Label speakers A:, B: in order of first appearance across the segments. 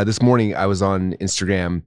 A: this morning I was on Instagram,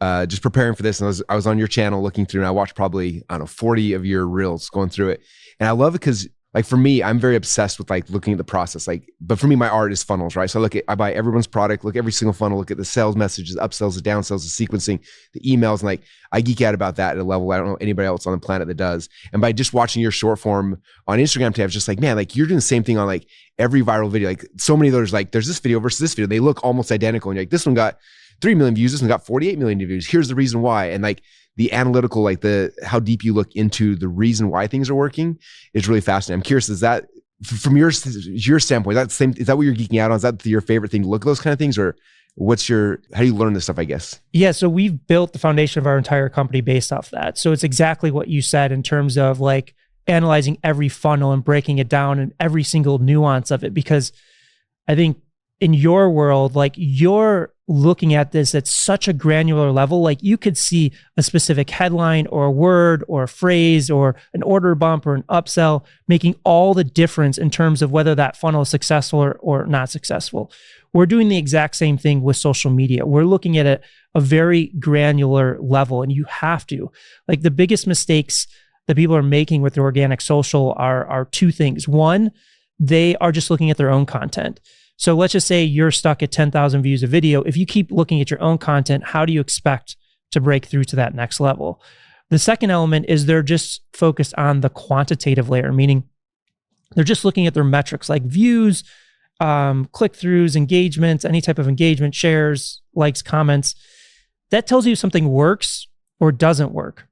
A: just preparing for this, and I was on your channel looking through, and I watched probably, I don't know, 40 of your reels going through it. And I love it because, like, for me, I'm very obsessed with like looking at the process. Like, but for me, my art is funnels, right? So I buy everyone's product, look at every single funnel, look at the sales messages, upsells, the downsells, the sequencing, the emails, and like I geek out about that at a level I don't know anybody else on the planet that does. And by just watching your short form on Instagram today, I was just like, man, like you're doing the same thing on like every viral video. Like so many of those, like there's this video versus this video, they look almost identical, and you're like, this one got 3 million views, this one got 48 million views. Here's the reason why. And like the analytical, like how deep you look into the reason why things are working is really fascinating. I'm curious, is that from your standpoint, is that what you're geeking out on? Is that your favorite thing to look at those kind of things, or how do you learn this stuff, I guess?
B: Yeah. So we've built the foundation of our entire company based off that. So it's exactly what you said in terms of like analyzing every funnel and breaking it down and every single nuance of it, because I think in your world, like you're looking at this at such a granular level, like you could see a specific headline or a word or a phrase or an order bump or an upsell making all the difference in terms of whether that funnel is successful or not successful. We're doing the exact same thing with social media. We're looking at it a very granular level, and you have to. Like the biggest mistakes that people are making with their organic social are two things. One, they are just looking at their own content. So let's just say you're stuck at 10,000 views a video. If you keep looking at your own content, how do you expect to break through to that next level? The second element is they're just focused on the quantitative layer, meaning they're just looking at their metrics like views, click-throughs, engagements, any type of engagement, shares, likes, comments. That tells you something works or doesn't work.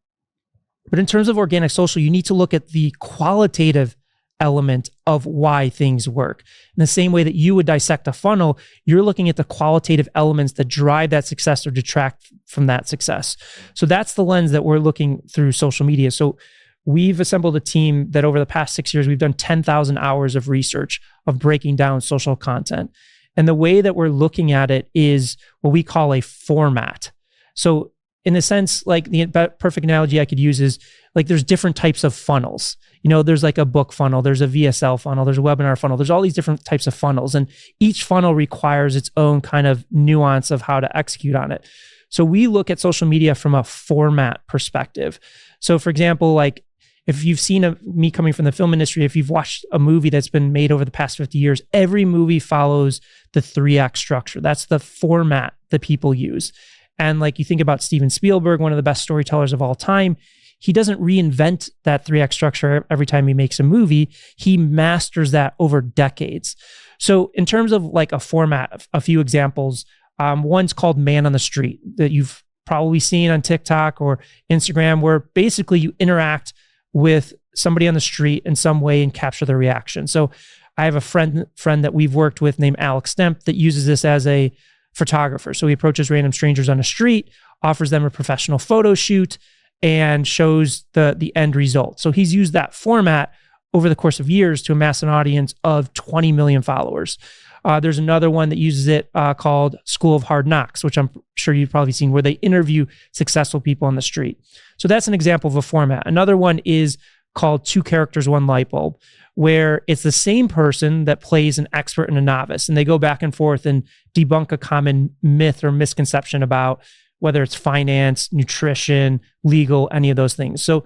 B: But in terms of organic social, you need to look at the qualitative element of why things work. In the same way that you would dissect a funnel, you're looking at the qualitative elements that drive that success or detract from that success. So that's the lens that we're looking through social media. So we've assembled a team that over the past 6 years, we've done 10,000 hours of research of breaking down social content. And the way that we're looking at it is what we call a format. So in a sense, like the perfect analogy I could use is like there's different types of funnels. You know, there's like a book funnel, there's a VSL funnel, there's a webinar funnel, there's all these different types of funnels, and each funnel requires its own kind of nuance of how to execute on it. So we look at social media from a format perspective. So for example, like if you've seen me coming from the film industry, if you've watched a movie that's been made over the past 50 years, every movie follows the 3-act structure. That's the format that people use. And like you think about Steven Spielberg, one of the best storytellers of all time, he doesn't reinvent that 3-act structure every time he makes a movie. He masters that over decades. So in terms of like a format, a few examples, one's called Man on the Street that you've probably seen on TikTok or Instagram, where basically you interact with somebody on the street in some way and capture their reaction. So I have a friend that we've worked with named Alex Stemp that uses this as a photographer. So he approaches random strangers on the street, offers them a professional photo shoot, and shows the end result. So he's used that format over the course of years to amass an audience of 20 million followers. There's another one that uses it called School of Hard Knocks, which I'm sure you've probably seen, where they interview successful people on the street. So that's an example of a format. Another one is called 2 Characters, 1 Light Bulb, where it's the same person that plays an expert and a novice, and they go back and forth and debunk a common myth or misconception about whether it's finance, nutrition, legal, any of those things. So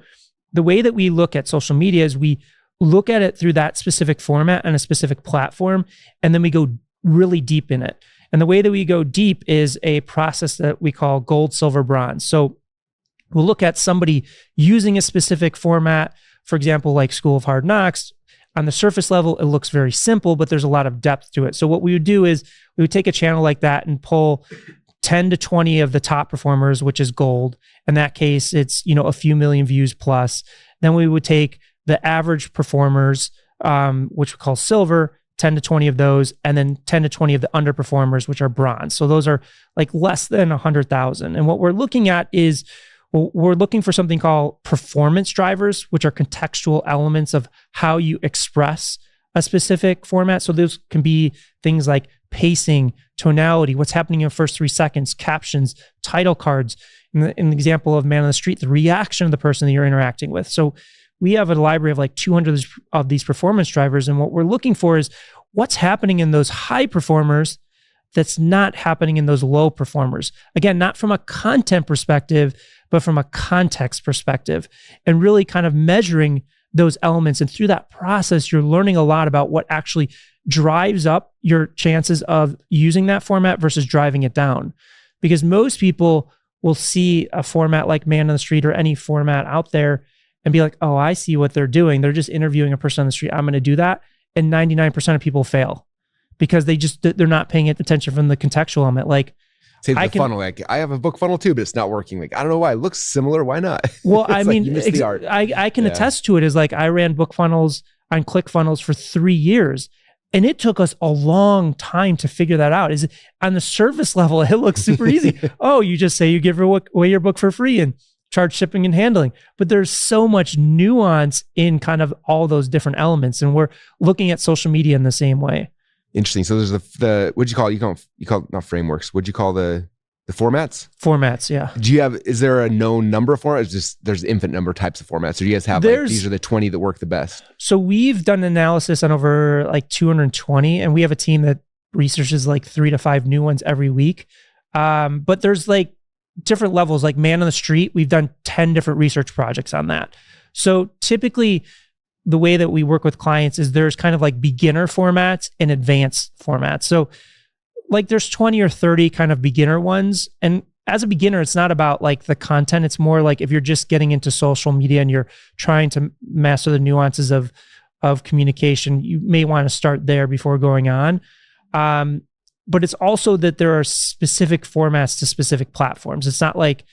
B: the way that we look at social media is we look at it through that specific format and a specific platform, and then we go really deep in it. And the way that we go deep is a process that we call gold, silver, bronze. So we'll look at somebody using a specific format, for example, like School of Hard Knocks. On the surface level, it looks very simple, but there's a lot of depth to it. So what we would do is we would take a channel like that and pull 10 to 20 of the top performers, which is gold. In that case, it's, a few million views plus. Then we would take the average performers, which we call silver, 10 to 20 of those, and then 10 to 20 of the underperformers, which are bronze. So those are like less than 100,000. And what we're looking at is we're looking for something called performance drivers, which are contextual elements of how you express a specific format. So those can be things like pacing, tonality, what's happening in the first 3 seconds, captions, title cards. In the example of Man on the Street, the reaction of the person that you're interacting with. So we have a library of like 200 of these performance drivers. And what we're looking for is what's happening in those high performers that's not happening in those low performers. Again, not from a content perspective, but from a context perspective, and really kind of measuring those elements. And through that process, you're learning a lot about what actually drives up your chances of using that format versus driving it down. Because most people will see a format like Man on the Street or any format out there and be like, oh, I see what they're doing. They're just interviewing a person on the street. I'm going to do that. And 99% of people fail because they're not paying attention from the contextual element. Like,
A: say the funnel, like I have a book funnel too, but it's not working. Like, I don't know why. It looks similar. Why not?
B: Well, I mean,
A: like you missed the art.
B: I can attest to it. Is like I ran book funnels on ClickFunnels for 3 years. And it took us a long time to figure that out. Is on the surface level, it looks super easy. Oh, you just say you give away your book for free and charge shipping and handling. But there's so much nuance in kind of all those different elements. And we're looking at social media in the same way.
A: Interesting. So there's the what'd you call it? You call not frameworks. What'd you call the formats?
B: Formats, yeah.
A: Is there a known number of formats? Just there's infinite number of types of formats. Or do you guys have like, these are the 20 that work the best?
B: So we've done analysis on over like 220, and we have a team that researches like 3 to 5 new ones every week. But there's like different levels, like Man on the Street. We've done 10 different research projects on that. So typically the way that we work with clients is there's kind of like beginner formats and advanced formats. So like there's 20 or 30 kind of beginner ones. And as a beginner, it's not about like the content. It's more like if you're just getting into social media and you're trying to master the nuances of communication, you may want to start there before going on. But it's also that there are specific formats to specific platforms. It's not like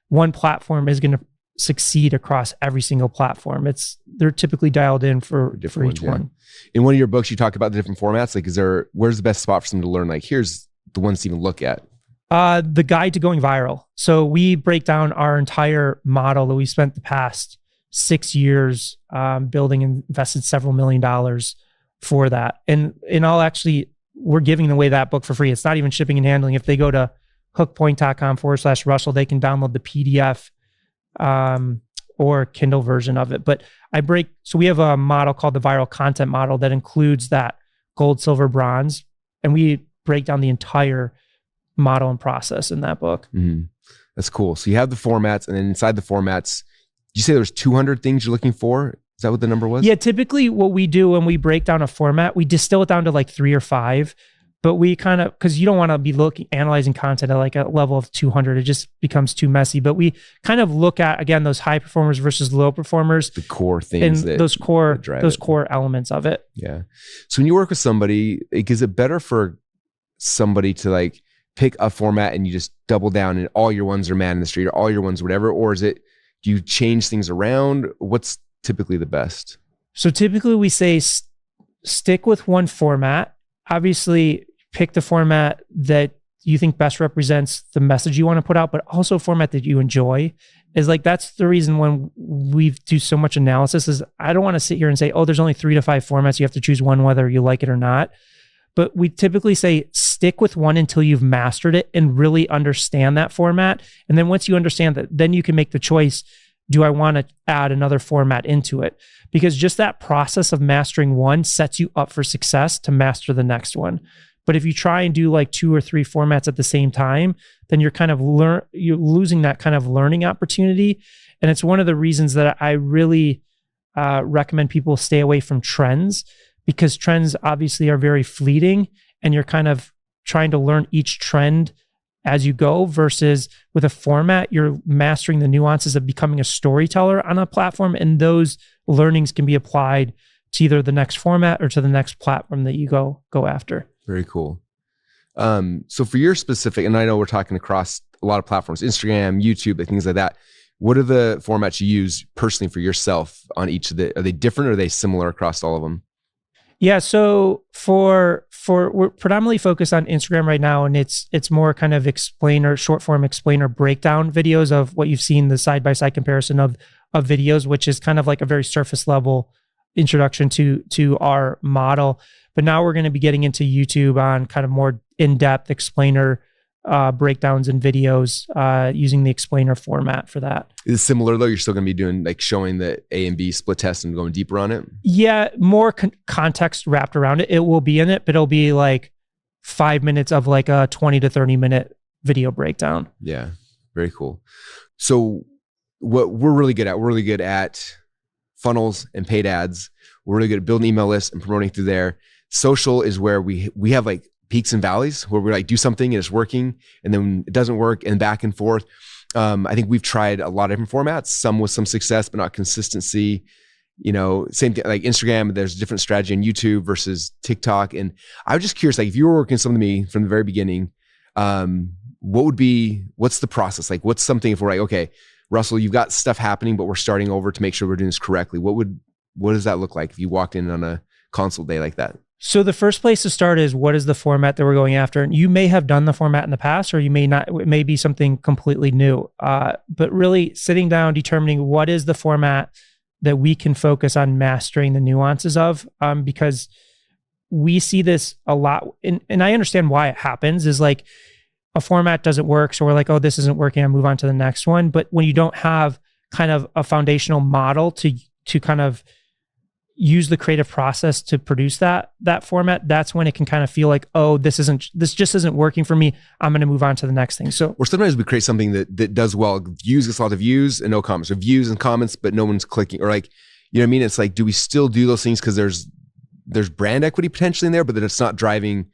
B: one platform is going to succeed across every single platform. They're typically dialed in for each one.
A: In one of your books, you talk about the different formats. Like, where's the best spot for someone to learn? Like, here's the ones to even look at.
B: The guide to going viral. So we break down our entire model that we spent the past 6 years building and invested several $1 million for that. And we're giving away that book for free. It's not even shipping and handling. If they go to hookpoint.com/Russell, they can download the PDF or Kindle version of it. But so we have a model called the viral content model that includes that gold, silver, bronze. And we break down the entire model and process in that book.
A: Mm-hmm. That's cool. So you have the formats, and then inside the formats, you say there's 200 things you're looking for. Is that what the number was?
B: Yeah. Typically what we do when we break down a format, we distill it down to like 3 or 5. But we kind of, because you don't want to be analyzing content at like a level of 200, it just becomes too messy. But we kind of look at, again, those high performers versus low performers.
A: The core things
B: and those core elements of it.
A: Yeah. So when you work with somebody, is it better for somebody to like pick a format and you just double down and all your ones are Man in the Street or all your ones whatever? Or do you change things around? What's typically the best?
B: So typically we say stick with one format. Obviously, pick the format that you think best represents the message you want to put out, but also a format that you enjoy. That's the reason when we do so much analysis is I don't want to sit here and say, oh, there's only 3 to 5 formats. You have to choose one, whether you like it or not. But we typically say stick with one until you've mastered it and really understand that format. And then once you understand that, then you can make the choice. Do I want to add another format into it? Because just that process of mastering one sets you up for success to master the next one. But if you try and do like 2 or 3 formats at the same time, then you're kind of you're losing that kind of learning opportunity. And it's one of the reasons that I really recommend people stay away from trends, because trends obviously are very fleeting and you're kind of trying to learn each trend as you go, versus with a format, you're mastering the nuances of becoming a storyteller on a platform. And those learnings can be applied to either the next format or to the next platform that you go after.
A: Very cool. So for your specific, and I know we're talking across a lot of platforms, Instagram, YouTube, things like that. What are the formats you use personally for yourself on each of are they different or are they similar across all of them?
B: Yeah. So we're predominantly focused on Instagram right now, and it's more kind of short form explainer breakdown videos of what you've seen, the side-by-side comparison of videos, which is kind of like a very surface level introduction to our model. But now we're going to be getting into YouTube on kind of more in-depth explainer breakdowns and videos using the explainer format for that.
A: Is it similar though? You're still going to be doing like showing the A and B split test and going deeper on it?
B: Yeah, more context wrapped around it. It will be in it, but it'll be like 5 minutes of like a 20 to 30 minute video breakdown.
A: Yeah. Very cool. So what we're really good at funnels and paid ads. We're really good at building email lists and promoting through there. Social is where we have like peaks and valleys where we like do something and it's working and then it doesn't work and back and forth. I think we've tried a lot of different formats, some with some success, but not consistency. You know, same thing like Instagram, there's a different strategy on YouTube versus TikTok. And I was just curious, like if you were working something with me from the very beginning, what's the process? Like what's something if we're like, okay, Russell, you've got stuff happening, but we're starting over to make sure we're doing this correctly. What does that look like if you walked in on a consult day like that?
B: So the first place to start is what is the format that we're going after? And you may have done the format in the past, or you may not, it may be something completely new. But really sitting down, determining what is the format that we can focus on mastering the nuances of, because we see this a lot. And I understand why it happens is like a format doesn't work. So we're like, oh, this isn't working. I move on to the next one. But when you don't have kind of a foundational model to kind of use the creative process to produce that format, that's when it can kind of feel like, oh, this just isn't working for me. I'm going to move on to the next thing. So,
A: or sometimes we create something that does well. Views gets a lot of views and no comments, or views and comments, but no one's clicking, or like, you know what I mean? It's like, do we still do those things because there's brand equity potentially in there, but then it's not driving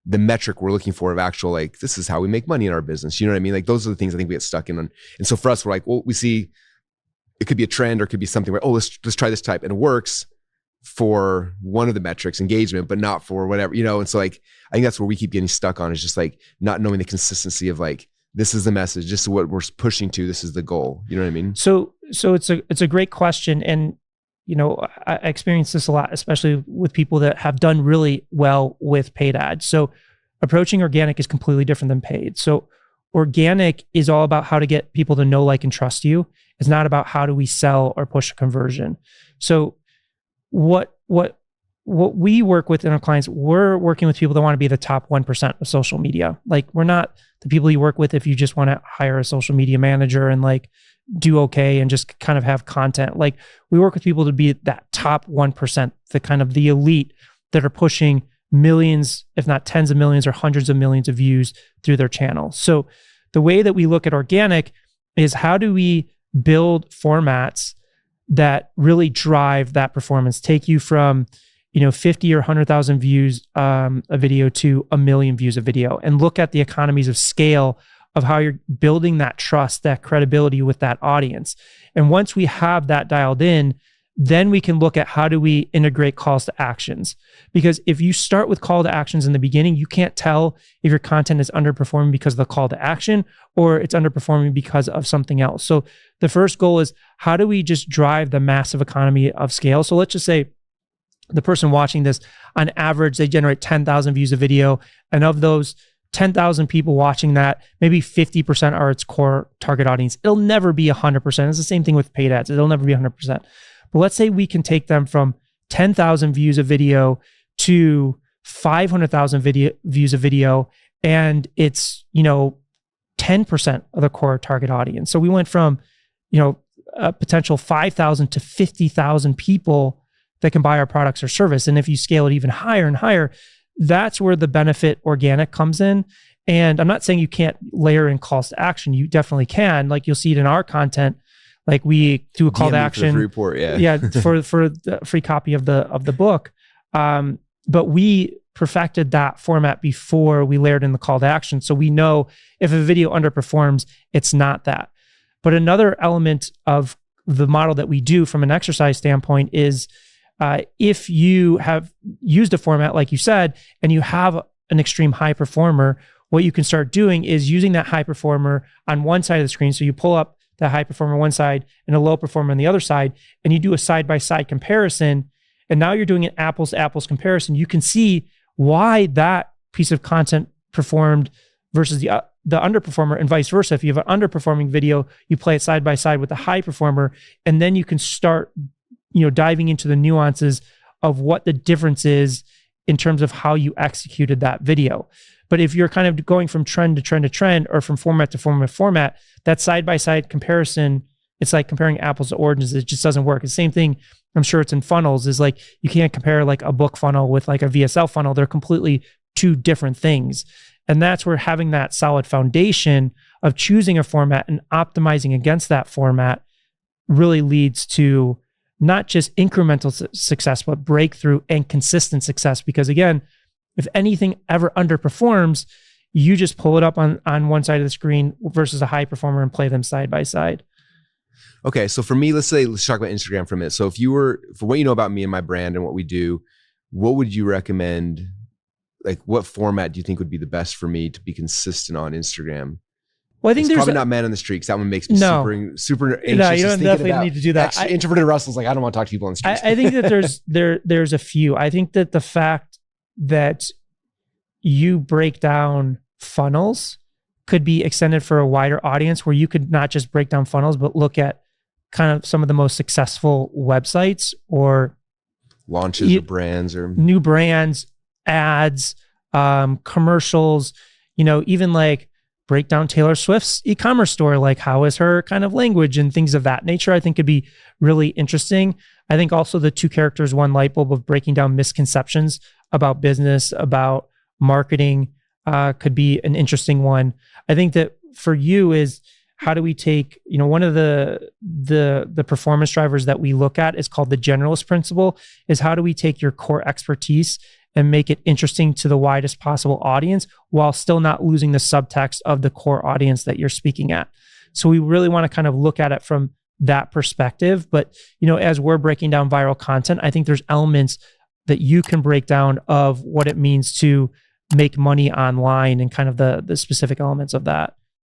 A: the metric we're looking for of actual, like, this is how we make money in our business. You know what I mean? Like those are the things I think we get stuck in on. And so for us, we're like, well, we see it could be a trend or it could be something where, oh, let's try this type, and it works for one of the metrics, engagement, but not for whatever, you know? And so like, I think that's where we keep getting stuck on, is just like not knowing the consistency of like, this is the message, this is what we're pushing to, this is the goal. You know what I mean?
B: So it's a great question. And, you know, I experience this a lot, especially with people that have done really well with paid ads. So approaching organic is completely different than paid. So organic is all about how to get people to know, like, and trust you. It's not about how do we sell or push a conversion. So what we work with in our clients, we're working with people that want to be the top 1% of social media. Like, we're not the people you work with if you just want to hire a social media manager and like do okay and just kind of have content. Like, we work with people to be that top 1%, the kind of the elite that are pushing millions, if not tens of millions or hundreds of millions of views through their channel. So the way that we look at organic is, how do we build formats that really drive that performance, take you from, you know, 50 or 100,000 views a video to 1 million views a video, and look at the economies of scale of how you're building that trust, that credibility with that audience. And once we have that dialed in, then we can look at how do we integrate calls to actions. Because if you start with call to actions in the beginning, you can't tell if your content is underperforming because of the call to action or it's underperforming because of something else. So the first goal is, how do we just drive the massive economy of scale? So let's just say the person watching this, on average, they generate 10,000 views a video. And of those 10,000 people watching that, maybe 50% are its core target audience. It'll never be 100%. It's the same thing with paid ads. It'll never be 100%. But let's say we can take them from 10,000 views a video to 500,000 views a video, and it's, you know, 10% of the core target audience. So we went from, you know, a potential 5,000 to 50,000 people that can buy our products or service. And if you scale it even higher and higher, that's where the benefit organic comes in. And I'm not saying you can't layer in calls to action. You definitely can. Like, you'll see it in our content. Like, we do a call to action
A: report,
B: for the free copy of the book. But we perfected that format before we layered in the call to action. So we know if a video underperforms, it's not that. But another element of the model that we do from an exercise standpoint is, if you have used a format, like you said, and you have an extreme high performer, what you can start doing is using that high performer on one side of the screen. So you pull up the high performer on one side and a low performer on the other side, and you do a side-by-side comparison. And now you're doing an apples to apples comparison. You can see why that piece of content performed versus the underperformer, and vice versa. If you have an underperforming video, you play it side by side with the high performer, and then you can start, you know, diving into the nuances of what the difference is in terms of how you executed that video. But if you're kind of going from trend to trend to trend, or from format to format, that side-by-side comparison, it's like comparing apples to oranges. It just doesn't work. The same thing, I'm sure it's in funnels, is like, you can't compare like a book funnel with like a VSL funnel. They're completely two different things. And that's where having that solid foundation of choosing a format and optimizing against that format really leads to not just incremental success, but breakthrough and consistent success. Because again, if anything ever underperforms, you just pull it up on one side of the screen versus a high performer and play them side by side.
A: Okay. So for me, let's talk about Instagram for a minute. So if you were, for what you know about me and my brand and what we do, what would you recommend? Like, what format do you think would be the best for me to be consistent on Instagram?
B: Well, I think
A: it's probably not Man on the Street, because that one makes me super anxious.
B: No, you don't definitely need to do that.
A: Introverted Russell's like, I don't want to talk to people on the street.
B: I think that there's a few. I think that the fact that you break down funnels could be extended for a wider audience, where you could not just break down funnels, but look at kind of some of the most successful websites or
A: launches of brands or
B: new brands, ads, commercials, even like break down Taylor Swift's e-commerce store, like how is her kind of language and things of that nature, I think could be really interesting. I think also the 2 characters, 1 light bulb of breaking down misconceptions about business, about marketing, could be an interesting one. I think that for you is, how do we take, one of the performance drivers that we look at is called the generalist principle, is how do we take your core expertise and make it interesting to the widest possible audience while still not losing the subtext of the core audience that you're speaking at. So we really want to kind of look at it from that perspective. But, as we're breaking down viral content, I think there's elements that you can break down of what it means to make money online and kind of the specific elements of that.